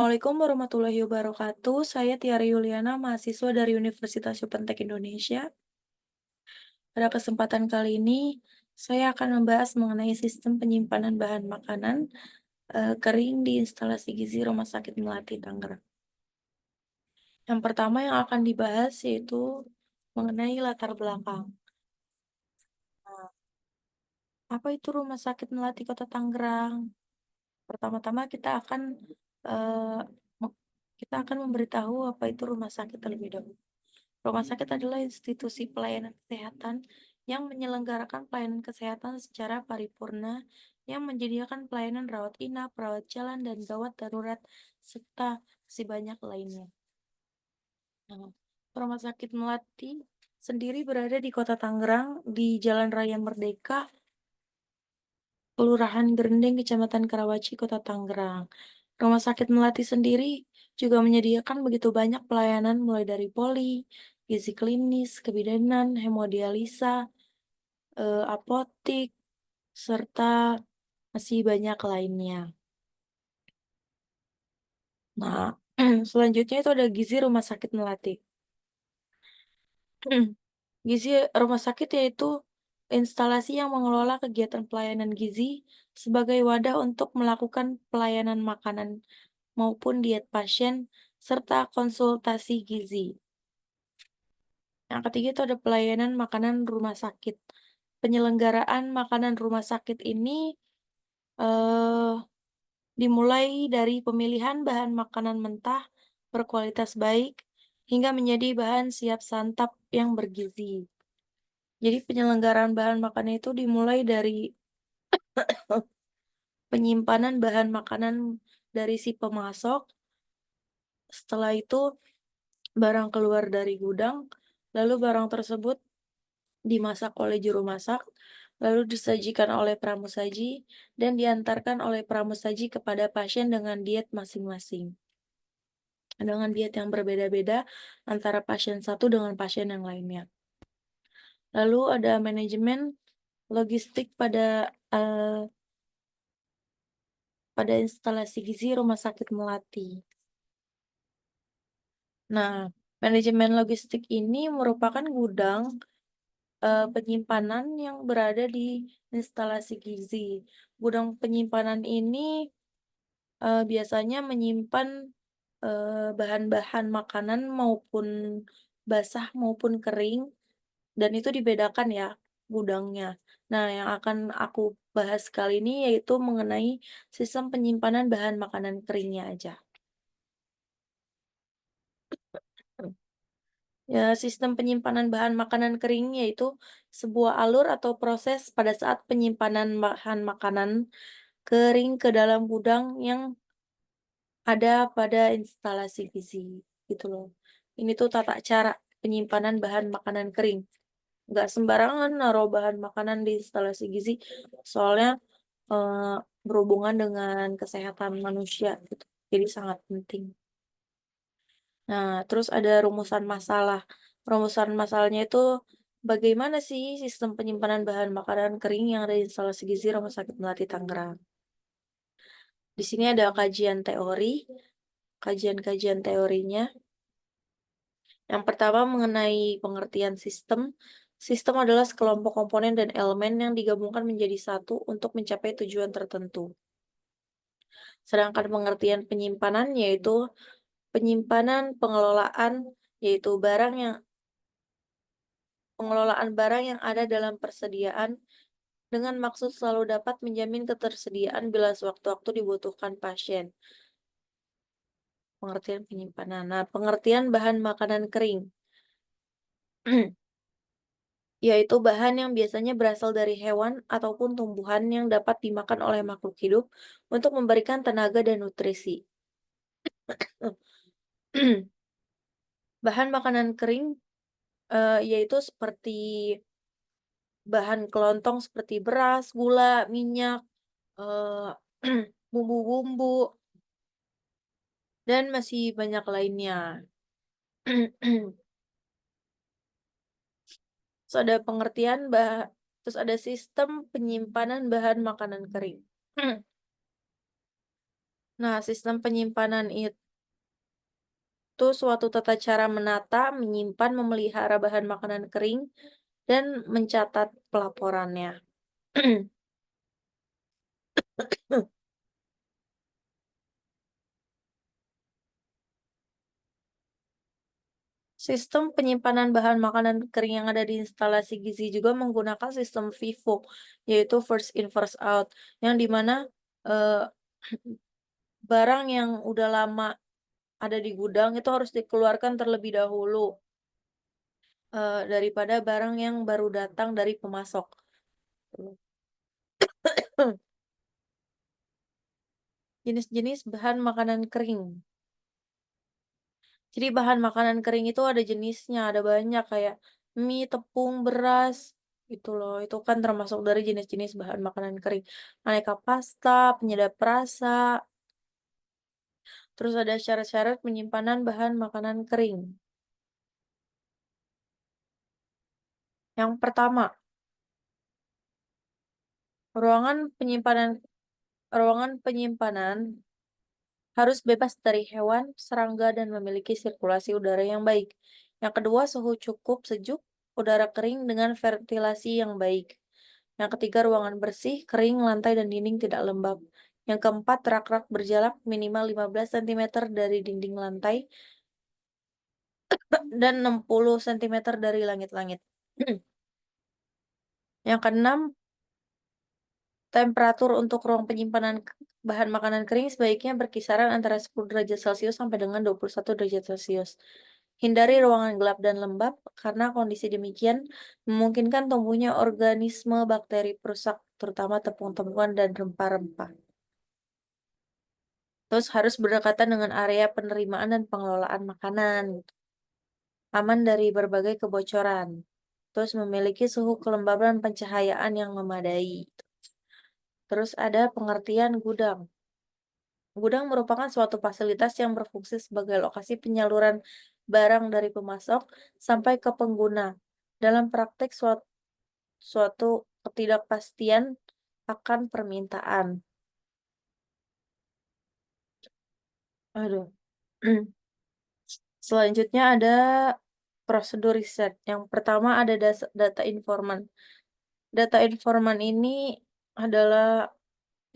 Assalamualaikum warahmatullahi wabarakatuh. Saya Tiara Yuliana, mahasiswa dari Universitas Yupentek Indonesia. Pada kesempatan kali ini, saya akan membahas mengenai sistem penyimpanan bahan makanan kering di instalasi gizi Rumah Sakit Melati Tangerang. Yang pertama yang akan dibahas yaitu mengenai latar belakang. Nah, apa itu Rumah Sakit Melati Kota Tangerang? Pertama-tama eh, kita akan memberitahu apa itu rumah sakit terlebih dahulu. Rumah sakit adalah institusi pelayanan kesehatan yang menyelenggarakan pelayanan kesehatan secara paripurna yang menyediakan pelayanan rawat inap, rawat jalan, dan gawat darurat, serta masih banyak lainnya. Nah, Rumah Sakit Melati sendiri berada di Kota Tangerang, di Jalan Raya Merdeka, Kelurahan Grendeng, Kecamatan Karawaci, Kota Tangerang. Rumah Sakit Melati sendiri juga menyediakan begitu banyak pelayanan mulai dari poli, gizi klinis, kebidanan, hemodialisa, apotik, serta masih banyak lainnya. Nah, selanjutnya itu ada gizi Rumah Sakit Melati. Gizi rumah sakit yaitu instalasi yang mengelola kegiatan pelayanan gizi sebagai wadah untuk melakukan pelayanan makanan maupun diet pasien, serta konsultasi gizi. Yang ketiga itu ada pelayanan makanan rumah sakit. Penyelenggaraan makanan rumah sakit ini eh, dimulai dari pemilihan bahan makanan mentah berkualitas baik hingga menjadi bahan siap santap yang bergizi. Jadi penyelenggaraan bahan makanan itu dimulai dari penyimpanan bahan makanan dari si pemasok. Setelah itu barang keluar dari gudang, lalu barang tersebut dimasak oleh juru masak, lalu disajikan oleh pramusaji, dan diantarkan oleh pramusaji kepada pasien dengan diet masing-masing. Dengan diet yang berbeda-beda antara pasien satu dengan pasien yang lainnya. Lalu ada manajemen logistik pada instalasi gizi Rumah Sakit Melati. Nah, manajemen logistik ini merupakan gudang penyimpanan yang berada di instalasi gizi. Gudang penyimpanan ini biasanya menyimpan bahan-bahan makanan maupun basah maupun kering, dan itu dibedakan ya gudangnya. Nah, yang akan aku bahas kali ini yaitu mengenai sistem penyimpanan bahan makanan keringnya aja. Ya, sistem penyimpanan bahan makanan kering yaitu sebuah alur atau proses pada saat penyimpanan bahan makanan kering ke dalam gudang yang ada pada instalasi gizi, gitu loh. Ini tuh tata cara penyimpanan bahan makanan kering. Nggak sembarangan naruh bahan makanan di instalasi gizi, soalnya eh, berhubungan dengan kesehatan manusia gitu. Jadi sangat penting. Nah, terus ada rumusan masalah. Rumusan masalahnya itu bagaimana sih sistem penyimpanan bahan makanan kering yang ada di instalasi gizi Rumah Sakit Melati Tangerang. Di sini ada kajian teori, kajian-kajian teorinya. Yang pertama mengenai pengertian sistem. Sistem adalah sekelompok komponen dan elemen yang digabungkan menjadi satu untuk mencapai tujuan tertentu. Sedangkan pengertian penyimpanan yaitu penyimpanan pengelolaan barang yang ada dalam persediaan dengan maksud selalu dapat menjamin ketersediaan bila sewaktu-waktu dibutuhkan pasien. Pengertian penyimpanan. Nah, pengertian bahan makanan kering, yaitu bahan yang biasanya berasal dari hewan ataupun tumbuhan yang dapat dimakan oleh makhluk hidup untuk memberikan tenaga dan nutrisi. Bahan makanan kering yaitu seperti bahan kelontong seperti beras, gula, minyak, eee, bumbu-bumbu, dan masih banyak lainnya. Terus ada terus ada sistem penyimpanan bahan makanan kering. Nah, sistem penyimpanan itu suatu tata cara menata, menyimpan, memelihara bahan makanan kering, dan mencatat pelaporannya. Sistem penyimpanan bahan makanan kering yang ada di instalasi gizi juga menggunakan sistem FIFO, yaitu first in first out, yang dimana barang yang udah lama ada di gudang itu harus dikeluarkan terlebih dahulu, daripada barang yang baru datang dari pemasok. Jenis-jenis bahan makanan kering. Jadi bahan makanan kering itu ada jenisnya, ada banyak kayak mie, tepung, beras, gitu loh. Itu kan termasuk dari jenis-jenis bahan makanan kering. Aneka pasta, penyedap rasa, terus ada syarat-syarat penyimpanan bahan makanan kering. Yang pertama, ruangan penyimpanan ruangan penyimpanan harus bebas dari hewan, serangga, dan memiliki sirkulasi udara yang baik. Yang kedua, suhu cukup sejuk, udara kering dengan ventilasi yang baik. Yang ketiga, ruangan bersih, kering, lantai dan dinding tidak lembab. Yang keempat, rak-rak berjarak minimal 15 cm dari dinding lantai dan 60 cm dari langit-langit. Yang keenam, temperatur untuk ruang penyimpanan bahan makanan kering sebaiknya berkisaran antara 10 derajat Celcius sampai dengan 21 derajat Celcius. Hindari ruangan gelap dan lembab karena kondisi demikian memungkinkan tumbuhnya organisme bakteri perusak, terutama tepung-tepungan dan rempah-rempah. Terus harus berdekatan dengan area penerimaan dan pengelolaan makanan, gitu. Aman dari berbagai kebocoran. Terus memiliki suhu kelembaban pencahayaan yang memadai. Terus ada pengertian gudang. Gudang merupakan suatu fasilitas yang berfungsi sebagai lokasi penyaluran barang dari pemasok sampai ke pengguna. Dalam praktik suatu ketidakpastian akan permintaan. Aduh. Selanjutnya ada prosedur riset. Yang pertama ada data informan. Data informan ini adalah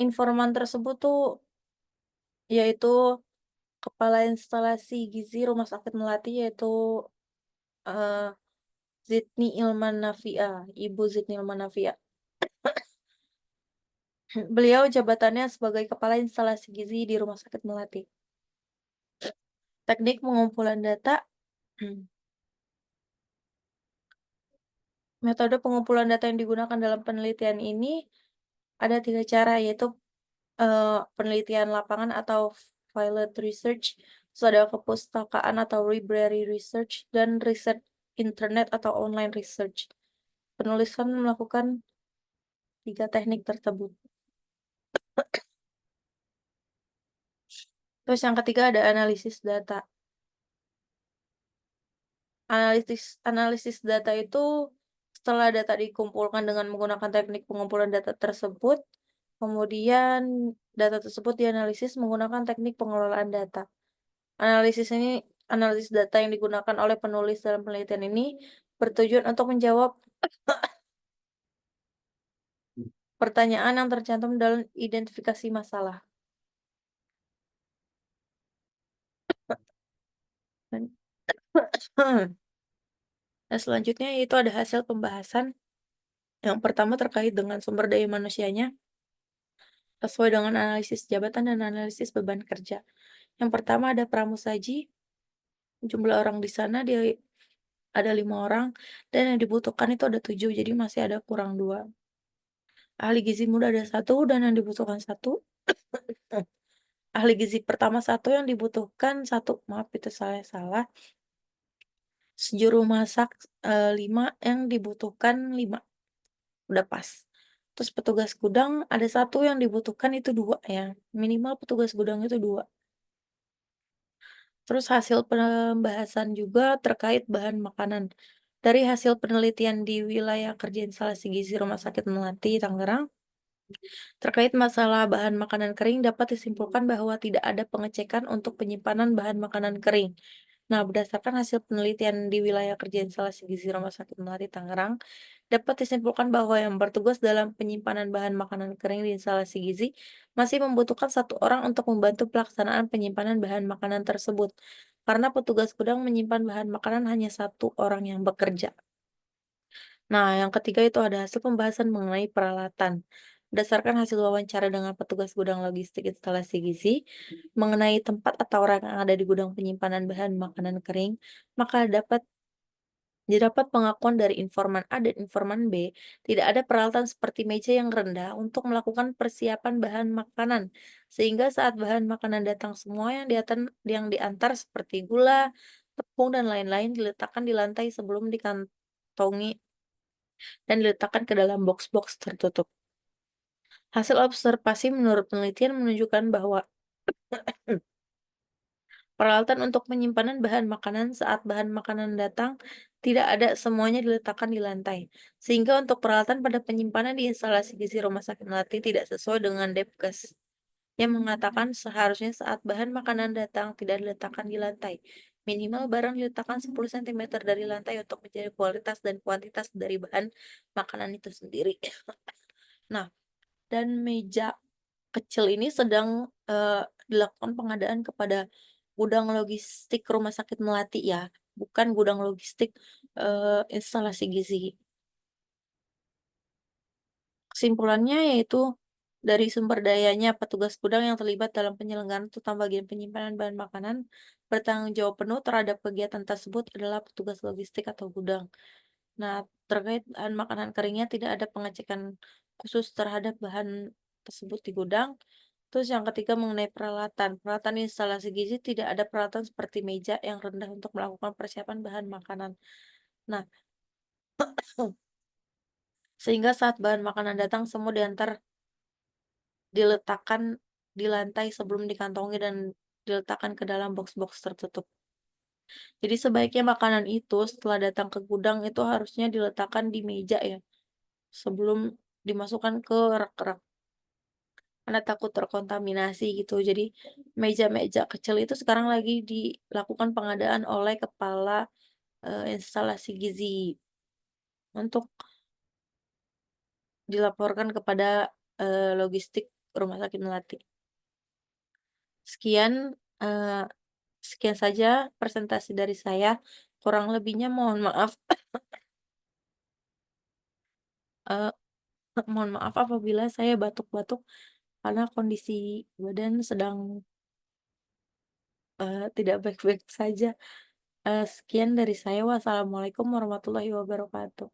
informan tersebut tuh yaitu kepala instalasi gizi Rumah Sakit Melati yaitu eh, Zidni Ilman Nafia, Ibu Zidni Ilman Nafia. Beliau jabatannya sebagai kepala instalasi gizi di Rumah Sakit Melati. Teknik pengumpulan data. Metode pengumpulan data yang digunakan dalam penelitian ini ada 3 cara, yaitu penelitian lapangan atau field research, terus ada kepustakaan atau library research, dan riset internet atau online research. Penulis kan melakukan 3 teknik tersebut. Terus yang ketiga ada analisis data. Analisis analisis data itu setelah data dikumpulkan dengan menggunakan teknik pengumpulan data tersebut, kemudian data tersebut dianalisis menggunakan teknik pengelolaan data. Analisis data yang digunakan oleh penulis dalam penelitian ini bertujuan untuk menjawab pertanyaan yang tercantum dalam identifikasi masalah. Dan nah, selanjutnya yaitu ada hasil pembahasan. Yang pertama terkait dengan sumber daya manusianya, sesuai dengan analisis jabatan dan analisis beban kerja. Yang pertama ada pramusaji, jumlah orang di sana dia ada 5 orang, dan yang dibutuhkan itu ada 7, jadi masih ada kurang 2. Ahli gizi muda ada 1 dan yang dibutuhkan 1. Ahli gizi pertama 1, yang dibutuhkan 1, maaf itu saya salah. Juru masak 5, yang dibutuhkan 5, udah pas. Terus petugas gudang ada 1, yang dibutuhkan itu 2 ya, minimal petugas gudang itu 2. Terus hasil pembahasan juga terkait bahan makanan. Dari hasil penelitian di wilayah kerja instalasi gizi Rumah Sakit Melati, Tangerang, Terkait masalah bahan makanan kering, dapat disimpulkan bahwa tidak ada pengecekan untuk penyimpanan bahan makanan kering. Nah, berdasarkan hasil penelitian di wilayah kerja instalasi gizi Rumah Sakit Melati Tangerang, dapat disimpulkan bahwa yang bertugas dalam penyimpanan bahan makanan kering di instalasi gizi masih membutuhkan satu orang untuk membantu pelaksanaan penyimpanan bahan makanan tersebut. Karena petugas gudang menyimpan bahan makanan hanya satu orang yang bekerja. Nah, yang ketiga itu ada hasil pembahasan mengenai peralatan. Berdasarkan hasil wawancara dengan petugas gudang logistik instalasi gizi mengenai tempat atau orang yang ada di gudang penyimpanan bahan makanan kering, maka didapat pengakuan dari informan A dan informan B, tidak ada peralatan seperti meja yang rendah untuk melakukan persiapan bahan makanan. Sehingga saat bahan makanan datang semua yang diantar seperti gula, tepung dan lain-lain diletakkan di lantai sebelum dikantongi dan diletakkan ke dalam box-box tertutup. Hasil observasi menurut penelitian menunjukkan bahwa peralatan untuk penyimpanan bahan makanan saat bahan makanan datang tidak ada semuanya diletakkan di lantai. Sehingga untuk peralatan pada penyimpanan di instalasi gizi Rumah Sakit Melati tidak sesuai dengan Depkes yang mengatakan seharusnya saat bahan makanan datang tidak diletakkan di lantai. Minimal barang diletakkan 10 cm dari lantai untuk menjaga kualitas dan kuantitas dari bahan makanan itu sendiri. Nah, dan meja kecil ini sedang, dilakukan pengadaan kepada gudang logistik Rumah Sakit Melati ya, bukan gudang logistik, instalasi gizi. Kesimpulannya yaitu, dari sumber dayanya petugas gudang yang terlibat dalam penyelenggaraan tentang bagian penyimpanan bahan makanan, bertanggung jawab penuh terhadap kegiatan tersebut adalah petugas logistik atau gudang. Nah, terkait bahan makanan keringnya tidak ada pengecekan khusus terhadap bahan tersebut di gudang. Terus yang ketiga mengenai peralatan. Peralatan instalasi gizi tidak ada peralatan seperti meja yang rendah untuk melakukan persiapan bahan makanan. Nah, sehingga saat bahan makanan datang semua diletakkan di lantai sebelum dikantongi dan diletakkan ke dalam box-box tertutup. Jadi sebaiknya makanan itu setelah datang ke gudang itu harusnya diletakkan di meja ya, sebelum dimasukkan ke rak-rak. Karena takut terkontaminasi gitu. Jadi meja-meja kecil itu sekarang lagi dilakukan pengadaan oleh kepala, instalasi gizi untuk dilaporkan kepada, logistik Rumah Sakit Melati. Sekian, eee, sekian saja presentasi dari saya, kurang lebihnya mohon maaf, eee, mohon maaf apabila saya batuk-batuk karena kondisi badan sedang, tidak baik-baik saja. Sekian dari saya, wassalamualaikum warahmatullahi wabarakatuh.